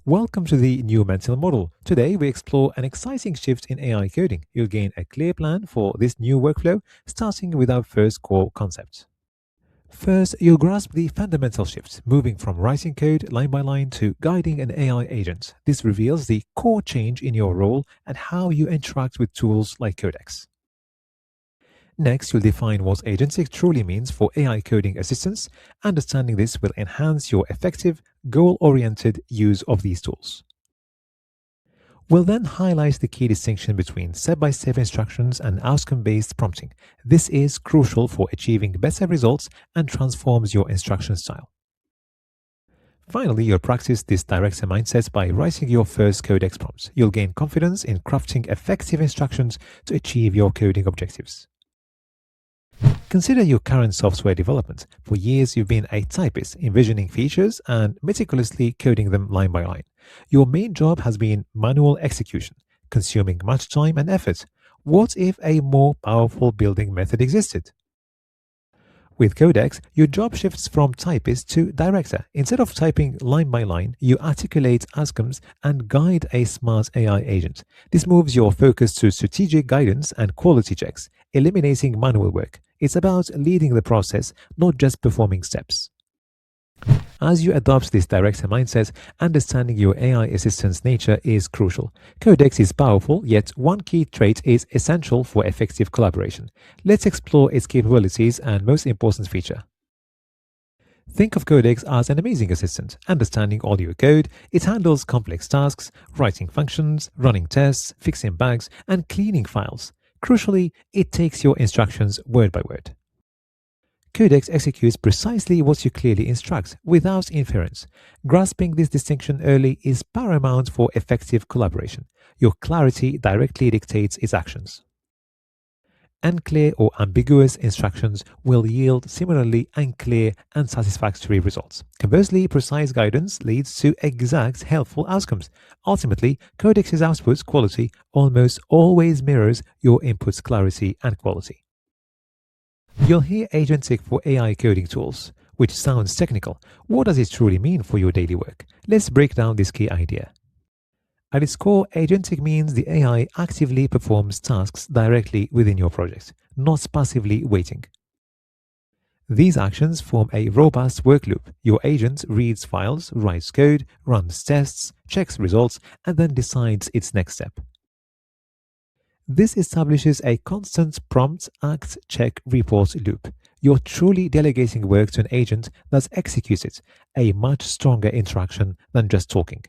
Welcome to the new mental model. Today we explore an exciting shift in AI coding. You'll gain a clear plan for this new workflow, starting with our first core concept. First, you'll grasp the fundamental shift, moving from writing code line by line to guiding an AI agent. This reveals the core change in your role and how you interact with tools like Codex. Next, you'll define what agentic truly means for AI coding assistance. Understanding this will enhance your effective, goal-oriented use of these tools. We'll then highlight the key distinction between step-by-step instructions and outcome-based prompting. This is crucial for achieving better results and transforms your instruction style. Finally, you'll practice this director mindset by writing your first Codex prompts. You'll gain confidence in crafting effective instructions to achieve your coding objectives. Consider your current software development. For years, you've been a typist, envisioning features and meticulously coding them line by line. Your main job has been manual execution, consuming much time and effort. What if a more powerful building method existed? With Codex, your job shifts from typist to director. Instead of typing line by line, you articulate outcomes and guide a smart AI agent. This moves your focus to strategic guidance and quality checks, eliminating manual work. It's about leading the process, not just performing steps. As you adopt this director mindset, understanding your AI assistant's nature is crucial. Codex is powerful, yet one key trait is essential for effective collaboration. Let's explore its capabilities and most important feature. Think of Codex as an amazing assistant. Understanding all your code, it handles complex tasks, writing functions, running tests, fixing bugs, and cleaning files. Crucially, it takes your instructions word by word. Codex executes precisely what you clearly instruct, without interference. Grasping this distinction early is paramount for effective collaboration. Your clarity directly dictates its actions. Unclear or ambiguous instructions will yield similarly unclear and unsatisfactory results. Conversely, precise guidance leads to exact, helpful outcomes. Ultimately, Codex's output quality almost always mirrors your input's clarity and quality. You'll hear agentic for AI coding tools, which sounds technical. What does it truly mean for your daily work? Let's break down this key idea. At its core, agentic means the AI actively performs tasks directly within your project, not passively waiting. These actions form a robust work loop. Your agent reads files, writes code, runs tests, checks results, and then decides its next step. This establishes a constant prompt, act, check, report loop. You're truly delegating work to an agent that executes it, a much stronger interaction than just talking.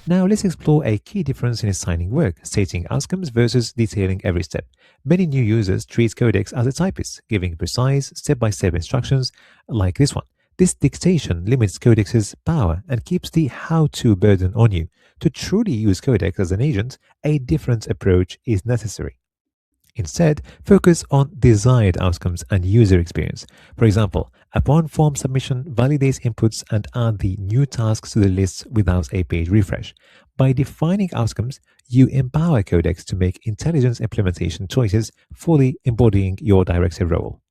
Now let's explore a key difference in assigning work, stating outcomes versus detailing every step. Many new users treat Codex as a typist, giving precise, step-by-step instructions like this one. This dictation limits Codex's power and keeps the how-to burden on you. To truly use Codex as an agent, a different approach is necessary. Instead, focus on desired outcomes and user experience. For example, upon form submission, validate inputs and add the new tasks to the list without a page refresh. By defining outcomes, you empower Codex to make intelligent implementation choices, fully embodying your director role.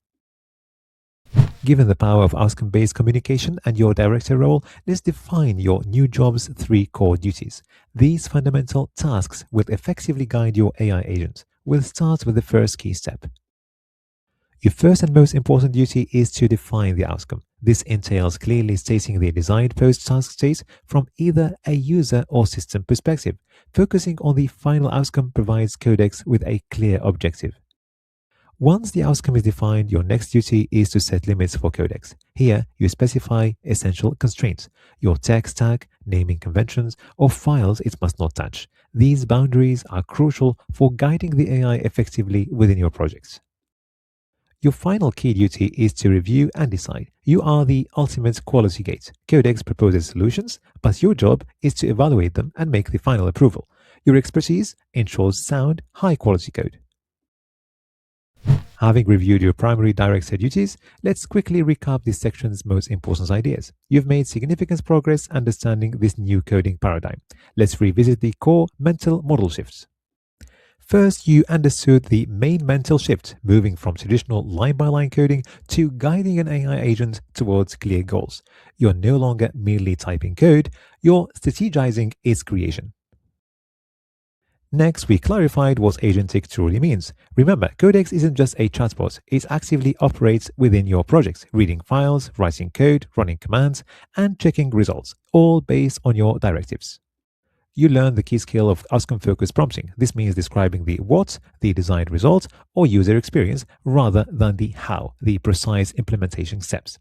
Given the power of outcome-based communication and your director role, let's define your new job's 3 core duties. These fundamental tasks will effectively guide your AI agent. We'll start with the first key step. Your first and most important duty is to define the outcome. This entails clearly stating the desired post-task state from either a user or system perspective. Focusing on the final outcome provides Codex with a clear objective. Once the outcome is defined, your next duty is to set limits for Codex. Here, you specify essential constraints, your tech stack, naming conventions, or files it must not touch. These boundaries are crucial for guiding the AI effectively within your projects. Your final key duty is to review and decide. You are the ultimate quality gate. Codex proposes solutions, but your job is to evaluate them and make the final approval. Your expertise ensures sound, high-quality code. Having reviewed your primary director duties, let's quickly recap this section's most important ideas. You've made significant progress understanding this new coding paradigm. Let's revisit the core mental model shifts. First, you understood the main mental shift, moving from traditional line-by-line coding to guiding an AI agent towards clear goals. You're no longer merely typing code, you're strategizing its creation. Next, we clarified what agentic truly means. Remember, Codex isn't just a chatbot, it actively operates within your project, reading files, writing code, running commands, and checking results, all based on your directives. You learn the key skill of outcome-focused prompting. This means describing the what, the desired result, or user experience, rather than the how, the precise implementation steps.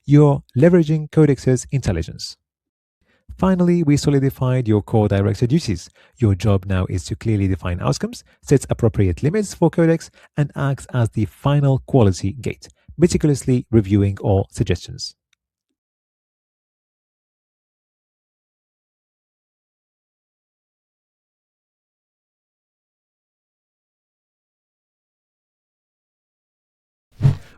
You're leveraging Codex's intelligence. Finally, we solidified your core director duties. Your job now is to clearly define outcomes, set appropriate limits for Codex, and act as the final quality gate, meticulously reviewing all suggestions.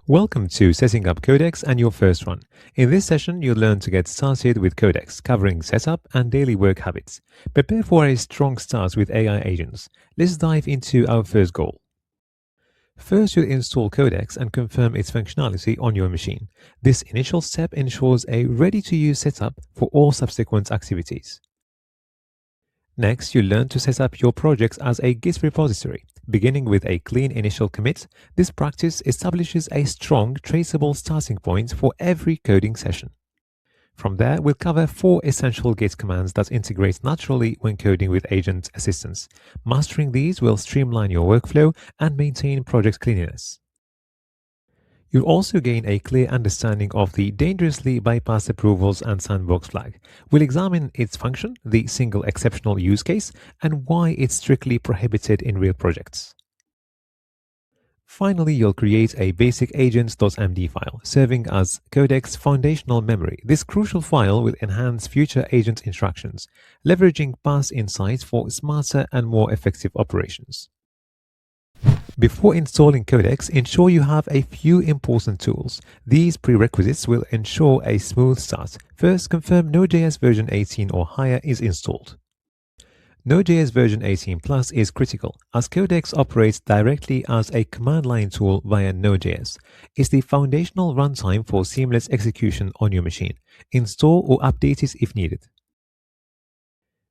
Welcome to Setting Up Codex and your first run. In this session, you'll learn to get started with Codex, covering setup and daily work habits. Prepare for a strong start with AI agents. Let's dive into our first goal. First, you'll install Codex and confirm its functionality on your machine. This initial step ensures a ready-to-use setup for all subsequent activities. Next, you learn to set up your projects as a Git repository. Beginning with a clean initial commit, this practice establishes a strong, traceable starting point for every coding session. From there, we'll cover 4 essential Git commands that integrate naturally when coding with agent assistance. Mastering these will streamline your workflow and maintain project cleanliness. You'll also gain a clear understanding of the dangerously bypass approvals and sandbox flag. We'll examine its function, the single exceptional use case, and why it's strictly prohibited in real projects. Finally, you'll create a basic AGENTS.md file, serving as Codex foundational memory. This crucial file will enhance future agent instructions, leveraging past insights for smarter and more effective operations. Before installing Codex, ensure you have a few important tools. These prerequisites will ensure a smooth start. First, confirm Node.js version 18 or higher is installed. Node.js version 18 Plus is critical, as Codex operates directly as a command line tool via Node.js. It's the foundational runtime for seamless execution on your machine. Install or update it if needed.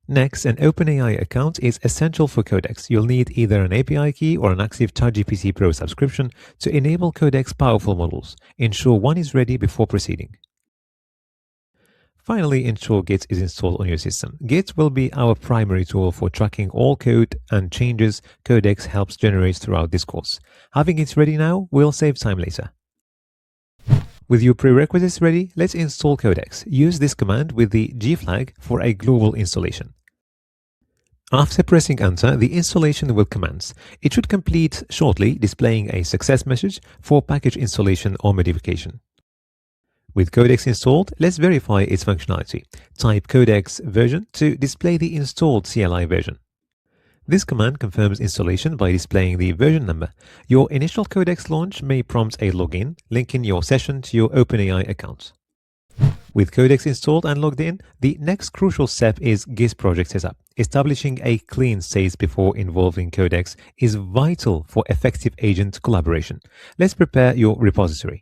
Next, an OpenAI account is essential for Codex. You'll need either an API key or an active ChatGPT Pro subscription to enable Codex powerful models. Ensure one is ready before proceeding. Finally, ensure Git is installed on your system. Git will be our primary tool for tracking all code and changes Codex helps generate throughout this course. Having it ready now will save time later. With your prerequisites ready, let's install Codex. Use this command with the G flag for a global installation. After pressing enter, the installation will commence. It should complete shortly, displaying a success message for package installation or modification. With Codex installed, let's verify its functionality. Type Codex version to display the installed CLI version. This command confirms installation by displaying the version number. Your initial Codex launch may prompt a login, linking your session to your OpenAI account. With Codex installed and logged in, the next crucial step is Git project setup. Establishing a clean state before involving Codex is vital for effective agent collaboration. Let's prepare your repository.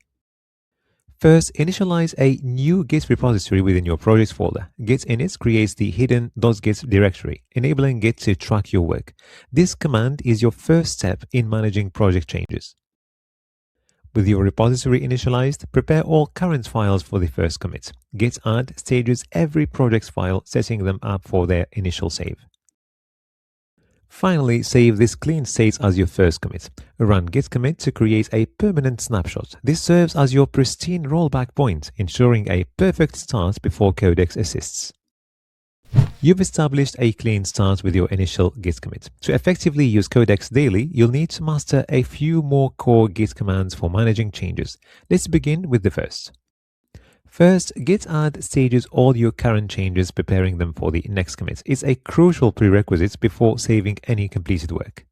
First, initialize a new Git repository within your project folder. Git init creates the hidden .git directory, enabling Git to track your work. This command is your first step in managing project changes. With your repository initialized, prepare all current files for the first commit. Git add stages every project's file, setting them up for their initial save. Finally, save this clean state as your first commit. Run git commit to create a permanent snapshot. This serves as your pristine rollback point, ensuring a perfect start before Codex assists. You've established a clean start with your initial git commit. To effectively use Codex daily, you'll need to master a few more core git commands for managing changes. Let's begin with the first. First, git add stages all your current changes, preparing them for the next commit. It's a crucial prerequisite before saving any completed work.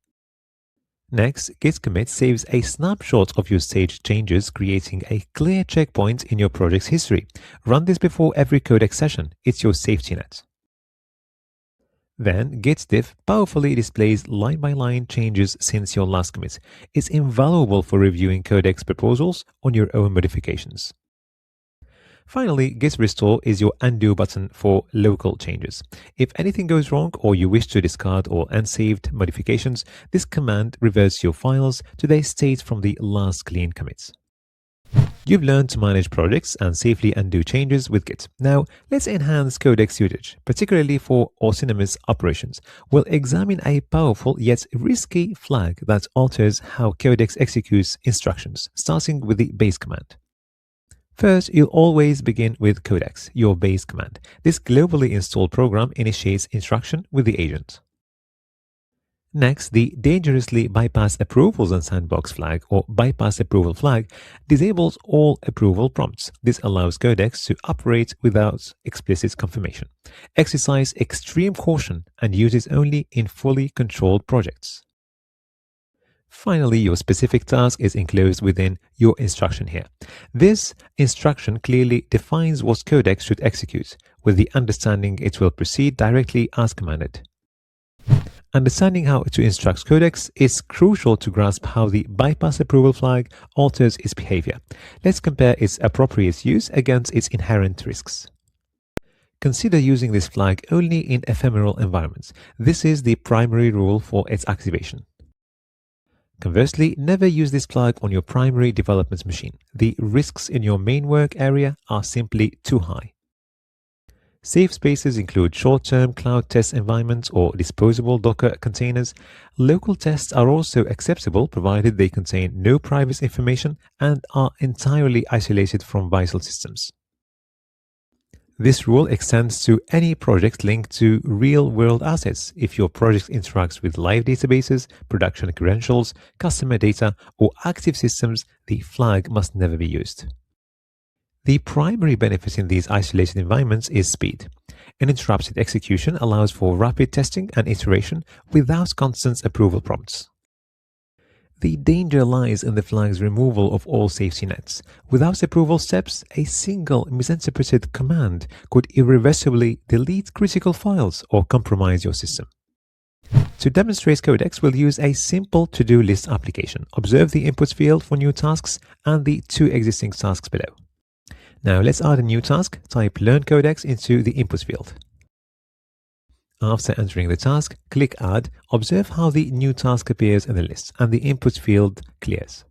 Next, git commit saves a snapshot of your staged changes, creating a clear checkpoint in your project's history. Run this before every Codex session. It's your safety net. Then Git diff powerfully displays line-by-line changes since your last commit. It's invaluable for reviewing Codex proposals on your own modifications. Finally, Git restore is your undo button for local changes. If anything goes wrong or you wish to discard all unsaved modifications, this command reverts your files to their state from the last clean commits. You've learned to manage projects and safely undo changes with Git. Now, let's enhance Codex usage, particularly for autonomous operations. We'll examine a powerful yet risky flag that alters how Codex executes instructions, starting with the base command. First, you'll always begin with Codex, your base command. This globally installed program initiates instruction with the agent. Next, the dangerously bypass approvals and sandbox flag or bypass approval flag disables all approval prompts. This allows Codex to operate without explicit confirmation. Exercise extreme caution and use it only in fully controlled projects. Finally, your specific task is enclosed within your instruction here. This instruction clearly defines what Codex should execute, with the understanding it will proceed directly as commanded. Understanding how to instruct Codex is crucial to grasp how the bypass approval flag alters its behavior. Let's compare its appropriate use against its inherent risks. Consider using this flag only in ephemeral environments. This is the primary rule for its activation. Conversely, never use this flag on your primary development machine. The risks in your main work area are simply too high. Safe spaces include short-term cloud test environments or disposable Docker containers. Local tests are also acceptable provided they contain no private information and are entirely isolated from vital systems. This rule extends to any project linked to real-world assets. If your project interacts with live databases, production credentials, customer data, or active systems, the flag must never be used. The primary benefit in these isolated environments is speed. Uninterrupted execution allows for rapid testing and iteration without constant approval prompts. The danger lies in the flag's removal of all safety nets. Without approval steps, a single misinterpreted command could irreversibly delete critical files or compromise your system. To demonstrate Codex, we'll use a simple to-do list application. Observe the input field for new tasks and the two existing tasks below. Now let's add a new task. Type Learn Codex into the input field. After entering the task, click Add. Observe how the new task appears in the list and the input field clears.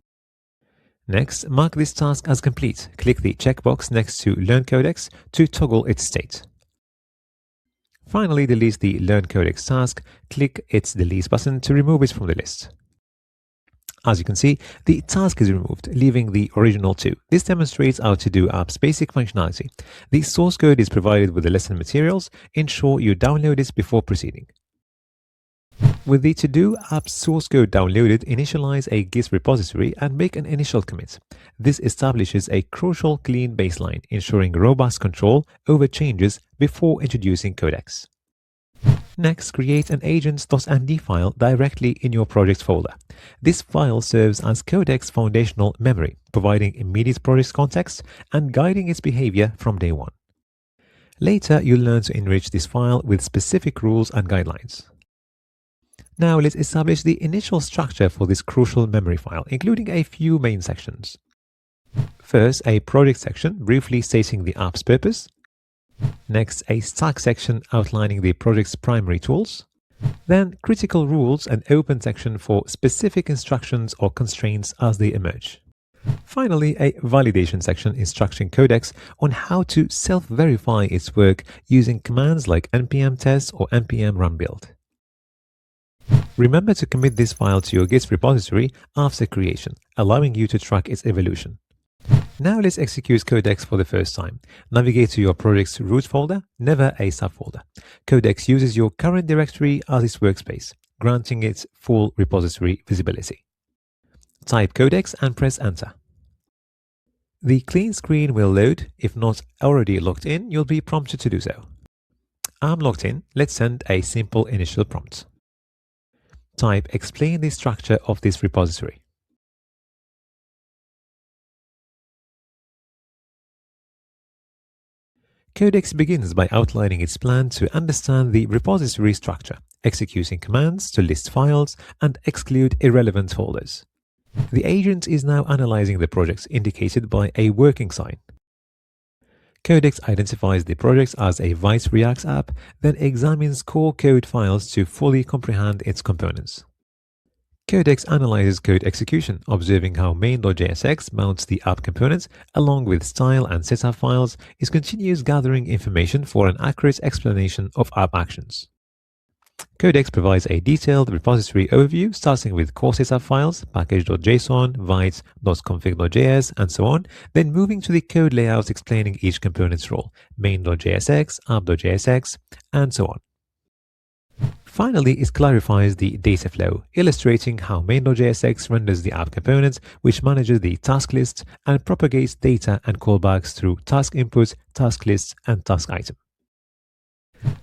Next, mark this task as complete. Click the checkbox next to Learn Codex to toggle its state. Finally, delete the Learn Codex task. Click its Delete button to remove it from the list. As you can see, the task is removed, leaving the original 2. This demonstrates our To-Do app's basic functionality. The source code is provided with the lesson materials. Ensure you download it before proceeding. With the To-Do app's source code downloaded, initialize a Git repository and make an initial commit. This establishes a crucial clean baseline, ensuring robust control over changes before introducing Codex. Next, create an AGENTS.md file directly in your project folder. This file serves as Codex foundational memory, providing immediate project context and guiding its behavior from day one. Later, you'll learn to enrich this file with specific rules and guidelines. Now, let's establish the initial structure for this crucial memory file, including a few main sections. First, a project section briefly stating the app's purpose. Next, a stack section outlining the project's primary tools. Then, critical rules and open section for specific instructions or constraints as they emerge. Finally, a validation section instructing Codex on how to self-verify its work using commands like npm test or npm run build. Remember to commit this file to your Git repository after creation, allowing you to track its evolution. Now let's execute Codex for the first time. Navigate to your project's root folder, never a subfolder. Codex uses your current directory as its workspace, granting it full repository visibility. Type Codex and press Enter. The clean screen will load. If not already logged in, you'll be prompted to do so. I'm logged in. Let's send a simple initial prompt. Type Explain the structure of this repository. Codex begins by outlining its plan to understand the repository structure, executing commands to list files and exclude irrelevant folders. The agent is now analyzing the projects indicated by a working sign. Codex identifies the project as a Vite React app, then examines core code files to fully comprehend its components. Codex analyzes code execution, observing how main.jsx mounts the app components along with style and setup files. It continues gathering information for an accurate explanation of app actions. Codex provides a detailed repository overview starting with core setup files, package.json, vite.config.js, and so on, then moving to the code layout explaining each component's role, main.jsx, app.jsx, and so on. Finally, it clarifies the data flow, illustrating how main.jsx renders the app components, which manages the task list and propagates data and callbacks through task input, task lists, and task item.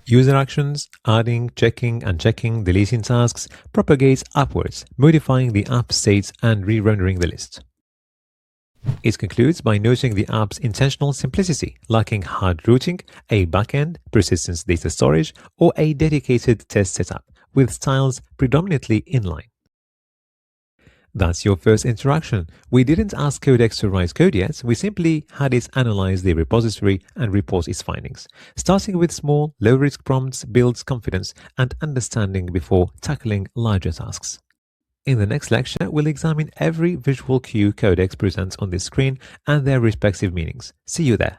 User actions, adding, checking, unchecking, deleting tasks, propagates upwards, modifying the app state and re-rendering the list. It concludes by noting the app's intentional simplicity, lacking hard routing, a backend, persistence data storage, or a dedicated test setup, with styles predominantly inline. That's your first interaction. We didn't ask Codex to write code yet, we simply had it analyze the repository and report its findings. Starting with small, low-risk prompts builds confidence and understanding before tackling larger tasks. In the next lecture, we'll examine every visual cue Codex presents on this screen and their respective meanings. See you there.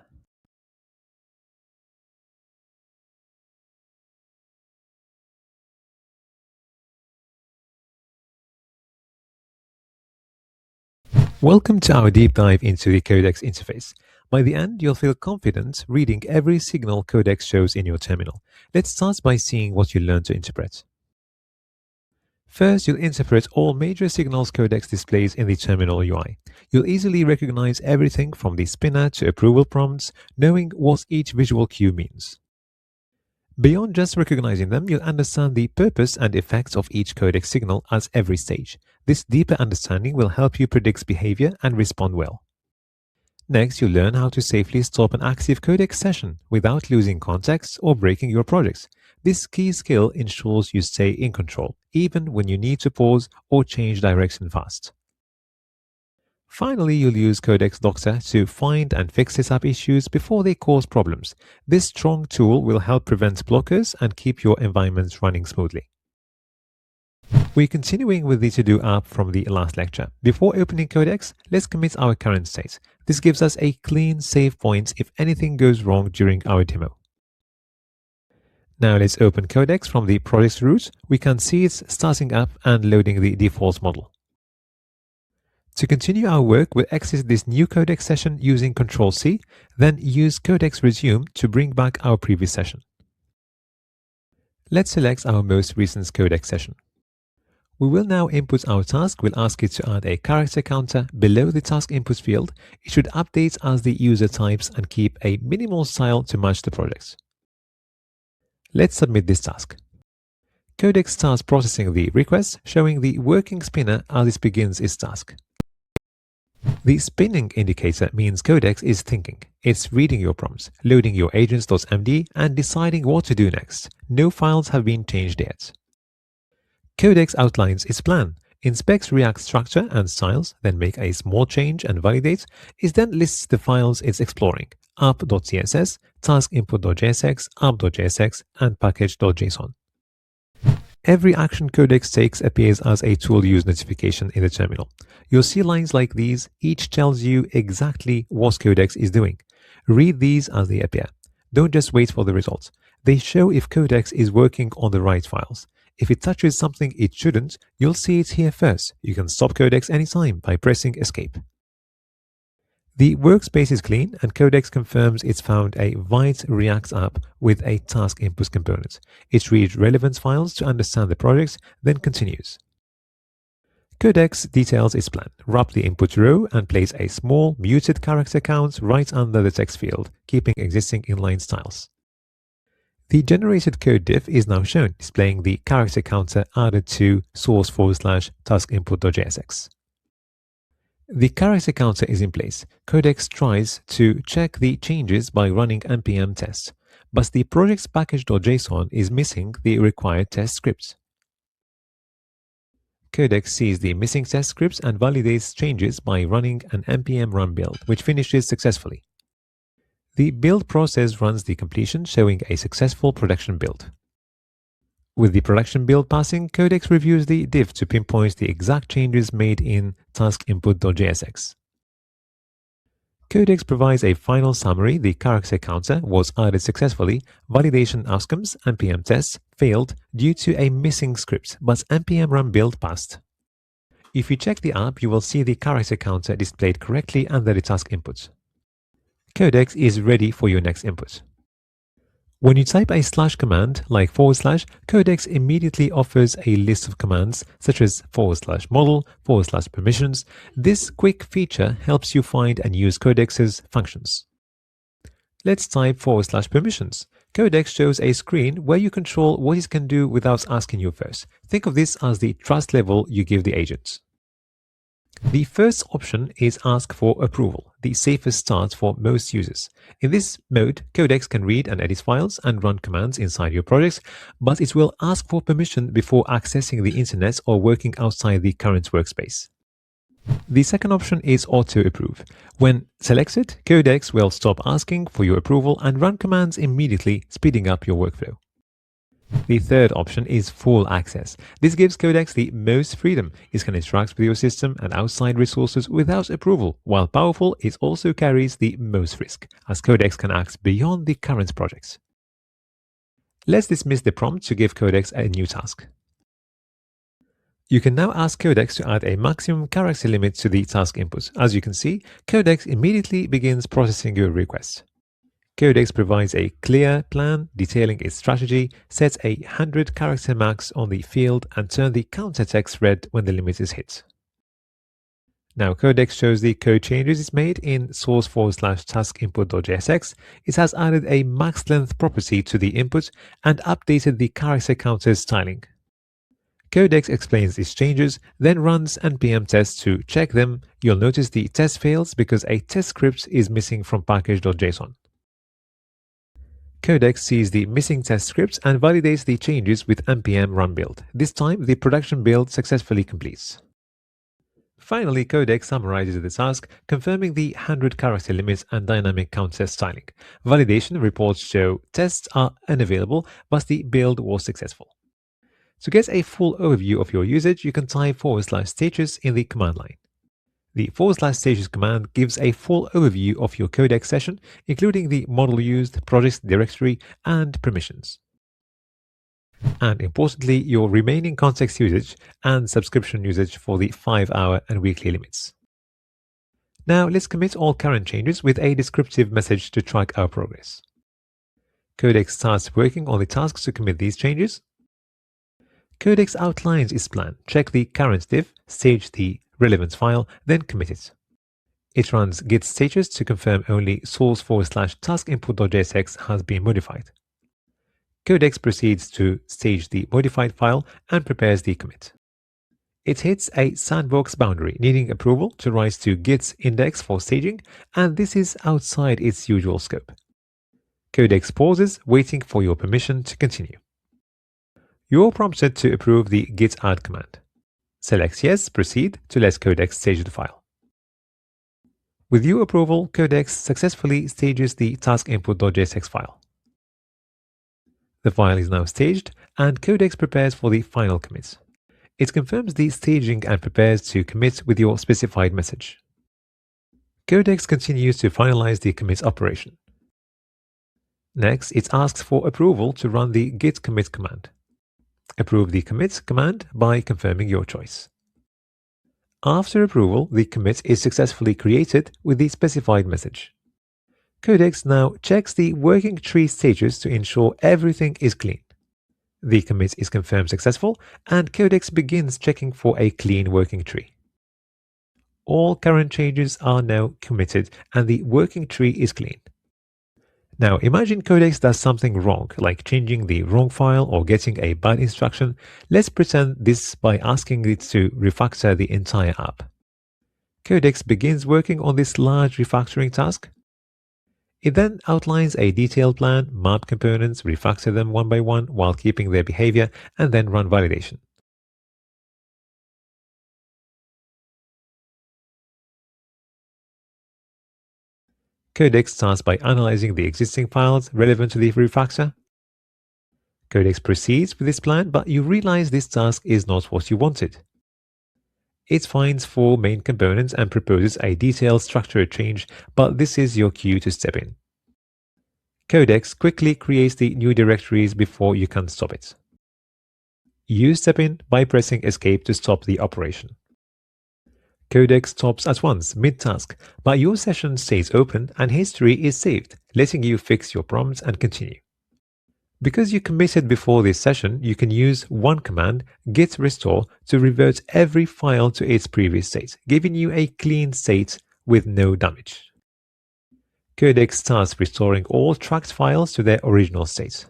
Welcome to our deep dive into the Codex interface. By the end, you'll feel confident reading every signal Codex shows in your terminal. Let's start by seeing what you learn to interpret. First, you'll interpret all major signals Codex displays in the terminal UI. You'll easily recognize everything from the spinner to approval prompts, knowing what each visual cue means. Beyond just recognizing them, you'll understand the purpose and effects of each Codex signal at every stage. This deeper understanding will help you predict behavior and respond well. Next, you'll learn how to safely stop an active Codex session without losing context or breaking your project. This key skill ensures you stay in control, even when you need to pause or change direction fast. Finally, you'll use Codex Doctor to find and fix setup issues before they cause problems. This strong tool will help prevent blockers and keep your environment running smoothly. We're continuing with the To-Do app from the last lecture. Before opening Codex, let's commit our current state. This gives us a clean save point if anything goes wrong during our demo. Now let's open Codex from the project root. We can see it's starting up and loading the default model. To continue our work, we'll exit this new Codex session using Ctrl+C, then use Codex Resume to bring back our previous session. Let's select our most recent Codex session. We will now input our task. We'll ask it to add a character counter below the task input field. It should update as the user types and keep a minimal style to match the project. Let's submit this task. Codex starts processing the request, showing the working spinner as it begins its task. The spinning indicator means Codex is thinking. It's reading your prompts, loading your agents.md, and deciding what to do next. No files have been changed yet. Codex outlines its plan, inspects React structure and styles, then make a small change and validates. It then lists the files it's exploring: app.css, taskinput.jsx, app.jsx, and package.json. Every action Codex takes appears as a tool use notification in the terminal. You'll see lines like these. Each tells you exactly what Codex is doing. Read these as they appear. Don't just wait for the results. They show if Codex is working on the right files. If it touches something it shouldn't, you'll see it here first. You can stop Codex anytime by pressing Escape. The workspace is clean, and Codex confirms it's found a Vite React app with a task input component. It reads relevant files to understand the project, then continues. Codex details its plan. Wrap the input row and place a small muted character count right under the text field, keeping existing inline styles. The generated code diff is now shown, displaying the character counter added to source/taskinput.jsx. The character counter is in place. Codex tries to check the changes by running npm tests, but the project's package.json is missing the required test scripts. Codex sees the missing test scripts and validates changes by running an npm run build, which finishes successfully. The build process runs the completion, showing a successful production build. With the production build passing, Codex reviews the diff to pinpoint the exact changes made in task input.jsx. Codex provides a final summary. The character counter was added successfully. Validation outcomes, npm tests, failed due to a missing script, but npm run build passed. If you check the app, you will see the character counter displayed correctly under the task input. Codex is ready for your next input. When you type a slash command like /, Codex immediately offers a list of commands such as /model, /permissions. This quick feature helps you find and use Codex's functions. Let's type /permissions. Codex shows a screen where you control what it can do without asking you first. Think of this as the trust level you give the agent. The first option is ask for approval, the safest start for most users. In this mode, Codex can read and edit files and run commands inside your projects, but it will ask for permission before accessing the internet or working outside the current workspace. The second option is auto approve. When selected, Codex will stop asking for your approval and run commands immediately, speeding up your workflow. The third option is full access. This gives Codex the most freedom. It can interact with your system and outside resources without approval. While powerful, it also carries the most risk, as Codex can act beyond the current projects. Let's dismiss the prompt to give Codex a new task. You can now ask Codex to add a maximum character limit to the task input. As you can see, Codex immediately begins processing your request. Codex provides a clear plan detailing its strategy, sets a 100 character max on the field, and turns the counter text red when the limit is hit. Now Codex shows the code changes it's made in source /task input.jsx. It has added a max length property to the input and updated the character counter's styling. Codex explains its changes, then runs npm tests to check them. You'll notice the test fails because a test script is missing from package.json. Codex sees the missing test scripts and validates the changes with npm run build. This time, the production build successfully completes. Finally, Codex summarizes the task, confirming the 100 character limit and dynamic counter styling. Validation reports show tests are unavailable, but the build was successful. To get a full overview of your usage, you can type /status in the command line. The /status command gives a full overview of your Codex session, including the model used, project directory, and permissions. And importantly, your remaining context usage and subscription usage for the 5-hour and weekly limits. Now let's commit all current changes with a descriptive message to track our progress. Codex starts working on the tasks to commit these changes. Codex outlines its plan. Check the current diff, stage the relevant file, then commit it. It runs git status to confirm only source /task input.jsx has been modified. Codex proceeds to stage the modified file and prepares the commit. It hits a sandbox boundary, needing approval to rise to Git's index for staging, and this is outside its usual scope. Codex pauses, waiting for your permission to continue. You're prompted to approve the git add command. Select yes, proceed to let Codex stage the file. With your approval, Codex successfully stages the task input.jsx file. The file is now staged, and Codex prepares for the final commit. It confirms the staging and prepares to commit with your specified message. Codex continues to finalize the commit operation. Next, it asks for approval to run the git commit command. Approve the commit command by confirming your choice. After approval, the commit is successfully created with the specified message. Codex now checks the working tree status to ensure everything is clean. The commit is confirmed successful, and Codex begins checking for a clean working tree. All current changes are now committed, and the working tree is clean. Now imagine Codex does something wrong, like changing the wrong file or getting a bad instruction. Let's pretend this by asking it to refactor the entire app. Codex begins working on this large refactoring task. It then outlines a detailed plan, map components, refactor them one by one while keeping their behavior, and then run validation. Codex starts by analyzing the existing files relevant to the refactor. Codex proceeds with this plan, but you realize this task is not what you wanted. It finds 4 main components and proposes a detailed structure change, but this is your cue to step in. Codex quickly creates the new directories before you can stop it. You step in by pressing Escape to stop the operation. Codex stops at once, mid-task, but your session stays open and history is saved, letting you fix your prompts and continue. Because you committed before this session, you can use one command, git restore, to revert every file to its previous state, giving you a clean state with no damage. Codex starts restoring all tracked files to their original state.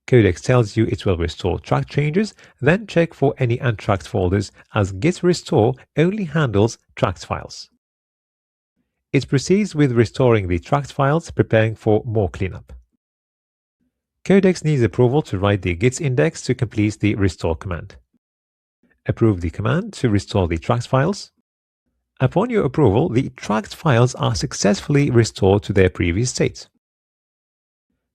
Codex tells you it will restore track changes, then check for any untracked folders, as git restore only handles tracked files. It proceeds with restoring the tracked files, preparing for more cleanup. Codex needs approval to write the git index to complete the restore command. Approve the command to restore the tracked files. Upon your approval, the tracked files are successfully restored to their previous state.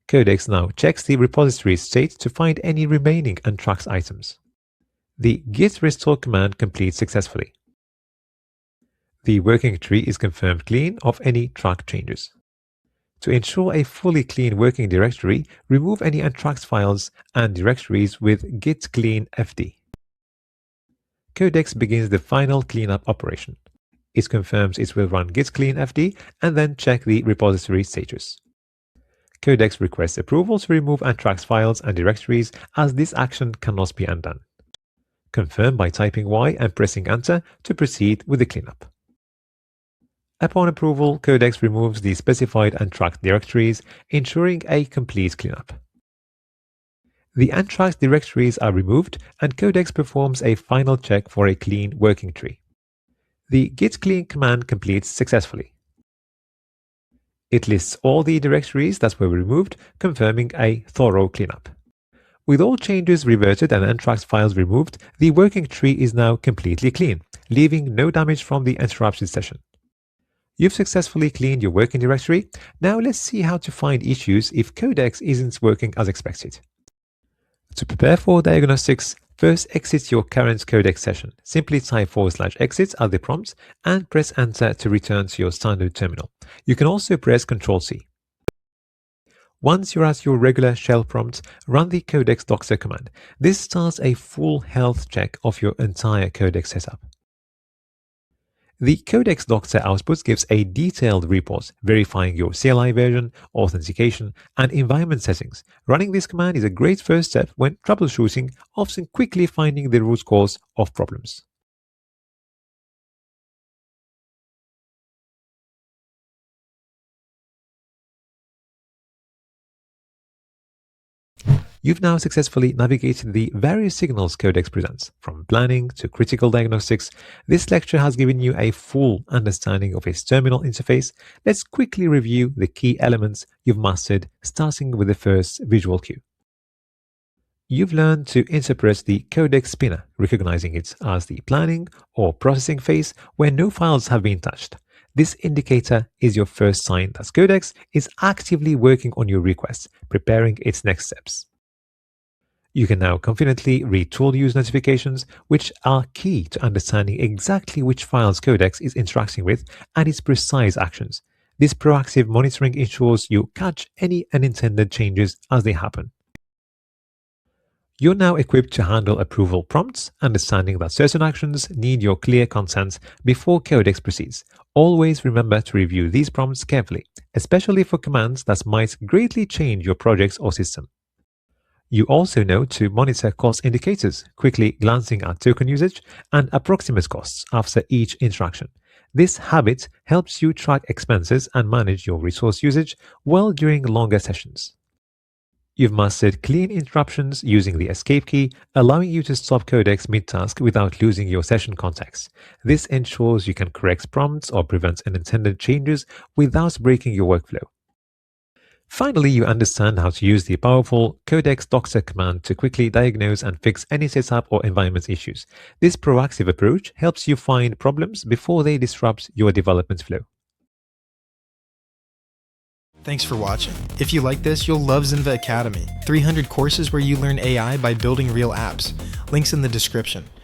Codex now checks the repository state to find any remaining untracked items. The git restore command completes successfully. The working tree is confirmed clean of any track changes. To ensure a fully clean working directory, remove any untracked files and directories with git clean fd. Codex begins the final cleanup operation. It confirms it will run git clean fd and then check the repository status. Codex requests approval to remove untracked files and directories, as this action cannot be undone. Confirm by typing Y and pressing Enter to proceed with the cleanup. Upon approval, Codex removes the specified untracked directories, ensuring a complete cleanup. The untracked directories are removed, and Codex performs a final check for a clean working tree. The git clean command completes successfully. It lists all the directories that were removed, confirming a thorough cleanup. With all changes reverted and untracked files removed, the working tree is now completely clean, leaving no damage from the interrupted session. You've successfully cleaned your working directory. Now let's see how to find issues if Codex isn't working as expected. To prepare for diagnostics, first exit your current Codex session. Simply type /exit at the prompt and press Enter to return to your standard terminal. You can also press Ctrl+C. Once you're at your regular shell prompt, run the Codex doxer command. This starts a full health check of your entire Codex setup. The Codex doxer output gives a detailed report verifying your CLI version, authentication, and environment settings. Running this command is a great first step when troubleshooting, often quickly finding the root cause of problems. You've now successfully navigated the various signals Codex presents, from planning to critical diagnostics. This lecture has given you a full understanding of its terminal interface. Let's quickly review the key elements you've mastered, starting with the first visual cue. You've learned to interpret the Codex spinner, recognizing it as the planning or processing phase where no files have been touched. This indicator is your first sign that Codex is actively working on your request, preparing its next steps. You can now confidently read tool use notifications, which are key to understanding exactly which files Codex is interacting with and its precise actions. This proactive monitoring ensures you catch any unintended changes as they happen. You're now equipped to handle approval prompts, understanding that certain actions need your clear consent before Codex proceeds. Always remember to review these prompts carefully, especially for commands that might greatly change your project or system. You also know to monitor cost indicators, quickly glancing at token usage and approximate costs after each interaction. This habit helps you track expenses and manage your resource usage well during longer sessions. You've mastered clean interruptions using the escape key, allowing you to stop Codex mid-task without losing your session context. This ensures you can correct prompts or prevent unintended changes without breaking your workflow. Finally, you understand how to use the powerful Codex Doctor command to quickly diagnose and fix any setup or environment issues. This proactive approach helps you find problems before they disrupt your development flow. Thanks for watching. If you like this, you'll love Zenva Academy. 300 courses where you learn AI by building real apps. Links in the description.